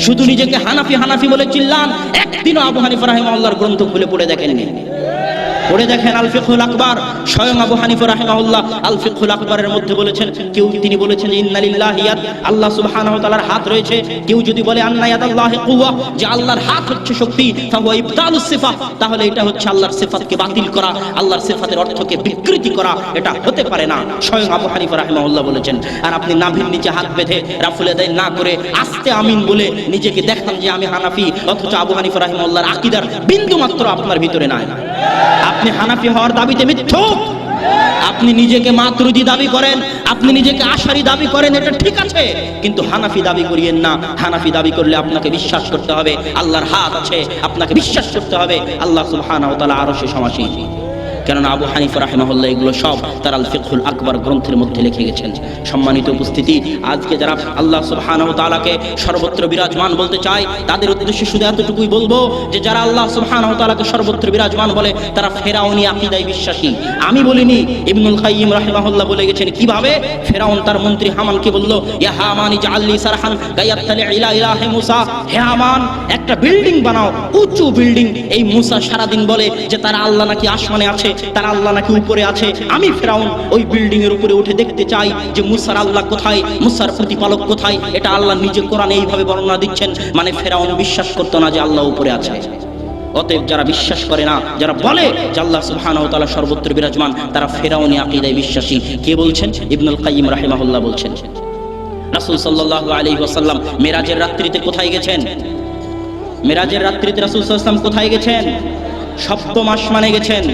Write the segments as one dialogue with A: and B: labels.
A: শুধু নিজেকে হানাফি হানাফি বলে চিল্লান, একদিনও আবু হানিফা রাহিমাহুল্লাহর গ্রন্থ খুলে পড়ে দেখেননি। পড়ে দেখেন আল ফিকহুল আকবার, স্বয়ং আবু হানিফা রাহিমাহুল্লাহ আল ফিকহুল আকবরের মধ্যে বলেছেন, কেউ তিনি বলেছেন ইন্না লিল্লাহি ইয়াদ, আল্লাহ সুবহানাহু ওয়া তাআলার হাত রয়েছে। কেউ যদি বলে আন্না ইয়াদাল্লাহি কুওয়া, যে আল্লাহর হাত হচ্ছে শক্তি, ফাহুয়া ইবতালুস সিফাত, তাহলে এটা হচ্ছে আল্লাহর সিফাতকে বাতিল করা, আল্লাহর সিফাতের অর্থকে বিকৃতি করা, এটা হতে পারে না। স্বয়ং আবু হানিফা রাহিমাহুল্লাহ বলেছেন। আর আপনি নাভির নিচে হাত বেঁধে রাফুল আদায় না করে আস্তে আমিন বলে নিজেকে দেখান যে আমি হানাফি, অথচ আবু হানিফা রাহিমাহুল্লাহর আকীদার বিন্দু মাত্র আপনার ভিতরে নাই। আপনি হানাফি হওয়ার দাবিতে মিথ্যুক। আপনি নিজেকে মাতুরিদি দাবি করেন, আপনি নিজেকে আশারি দাবি করেন, এটা ঠিক আছে, কিন্তু হানাফি দাবি করিয়েন না। হানাফি দাবি করলে আপনাকে বিশ্বাস করতে হবে আল্লাহর হাত আছে, আপনাকে বিশ্বাস করতে হবে আল্লাহ সুবহানাহু ওয়া তাআলা আরশে সমাসীন। কেননা আবু হানিফা রাহিমাহুল্লাহ এগুলো সব তার আল ফিকহুল আকবর গ্রন্থের মধ্যে লিখে গেছেন। সম্মানিত উপস্থিতি, আজকে যারা আল্লাহ সুবহানাহু ওয়া তাআলাকে সর্বত্র বিরাজমান বলতে চায়, তাদের উদ্দেশ্যে শুধু এতটুকুই বলবো যে যারা আল্লাহ সুবহানাহু ওয়া তাআলাকে সর্বত্র বিরাজমান বলে তারা ফেরাউনি আকীদায় বিশ্বাসী। আমি বলিনি, ইবনুল কাইয়্যিম রাহিমাহুল্লাহ বলে গেছেন। কিভাবে? ফেরাউন তার মন্ত্রী হামানকে বলল, ইয়া হামান ইজআল লি সারহান কায়াত্তালি ইলা ইলাহি মুসা, হে হামান একটা বিল্ডিং বানাও, উঁচু বিল্ডিং। এই মুসা সারাদিন বলে যে তার আল্লাহ নাকি আসমানে আছে, তার আল্লাহ নাকি উপরে আছে। আমি ফেরাউন ওই বিল্ডিং এর উপরে উঠে দেখতে চাই যে মুসার আল্লাহ কোথায়, মুসার প্রতিপালক কোথায়। এটা আল্লাহ নিজে কোরআনে এইভাবে বর্ণনা দিচ্ছেন। মানে ফেরাউন বিশ্বাস করতো না যে আল্লাহ উপরে আছে। অতএব যারা বিশ্বাস করে না, যারা বলে যে আল্লাহ সুবহানাহু ওয়া তাআলা সর্বত্র বিরাজমান, তারা ফেরাউনি আকীদায় বিশ্বাসী। কে বলছেন? ইবনুল কাইয়্যিম রাহিমাহুল্লাহ বলছেন। রাসূল সাল্লাল্লাহু আলাইহি ওয়াসাল্লাম মেরাজের রাত্রিতে কোথায় গেছেন? মেরাজের রাত্রিতে রাসূল সাল্লাল্লাহু আলাইহি ওয়াসাল্লাম কোথায় গেছেন? সপ্তম আসমানে গেছেন।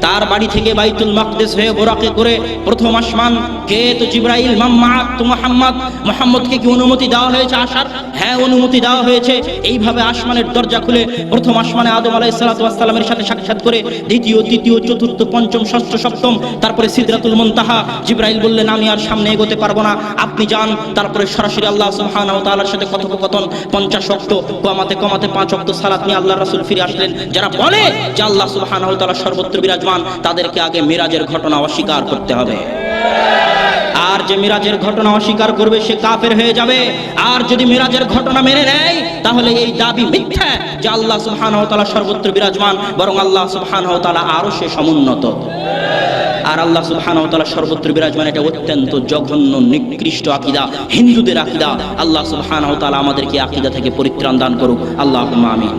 A: তার বাড়ি থেকে বাইতুল মাকদিস হয়ে বোরাকে করে প্রথম আসমান। কে? তো জিবরাইল। মাম্মাআত তো মুহাম্মদ। মুহাম্মদকে কি অনুমতি দেওয়া হয়েছে আসার? হ্যাঁ, অনুমতি দেওয়া হয়েছে। এইভাবে আসমানের দরজা খুলে প্রথম আসমানে আদম আলাইহিস সালাতু ওয়াস সালামের সাথে সাক্ষাৎ করে, দ্বিতীয়, তৃতীয়, চতুর্থ, পঞ্চম, ষষ্ঠ, সপ্তম, তারপরে সিদরাতুল মুনতাহা। জিবরাইল বললেন আমি আর সামনে এগোতে পারবো না, আপনি যান। তারপরে সরাসরি আল্লাহ সুবহানাহু ওয়া তাআলার সাথে কথোপকথন। 50 ওয়াক্ত কমাতে কমাতে 5 ওয়াক্ত সালাত নিয়ে আল্লাহর রাসূল ফিরে আসলেন। যারা বলে যে আল্লাহ সুবহানাহু ওয়া তাআলা সর্বত্র বিরাজমান, তাদেরকে আগে মিরাজের ঘটনা অস্বীকার করতে হবে। আর যে মিরাজের ঘটনা অস্বীকার করবে সে কাফের হয়ে যাবে। আর যদি মিরাজের ঘটনা মেনে নেয় তাহলে এই দাবি মিথ্যা যে আল্লাহ সুবহানাহু ওয়া তাআলা সর্বত্র বিরাজমান, বরং আল্লাহ সুবহানাহু ওয়া তাআলা আরশে সমুন্নত। আর আল্লাহ সুবহানাহু ওয়া তাআলা সর্বত্র বিরাজমান, এটা অত্যন্ত জঘন্য নিকৃষ্ট আকীদা, হিন্দুদের আকীদা। আল্লাহ সুবহানাহু ওয়া তাআলা আমাদেরকে আকীদা থেকে পরিত্রাণ দান করুক। আল্লাহুম্মা আমিন।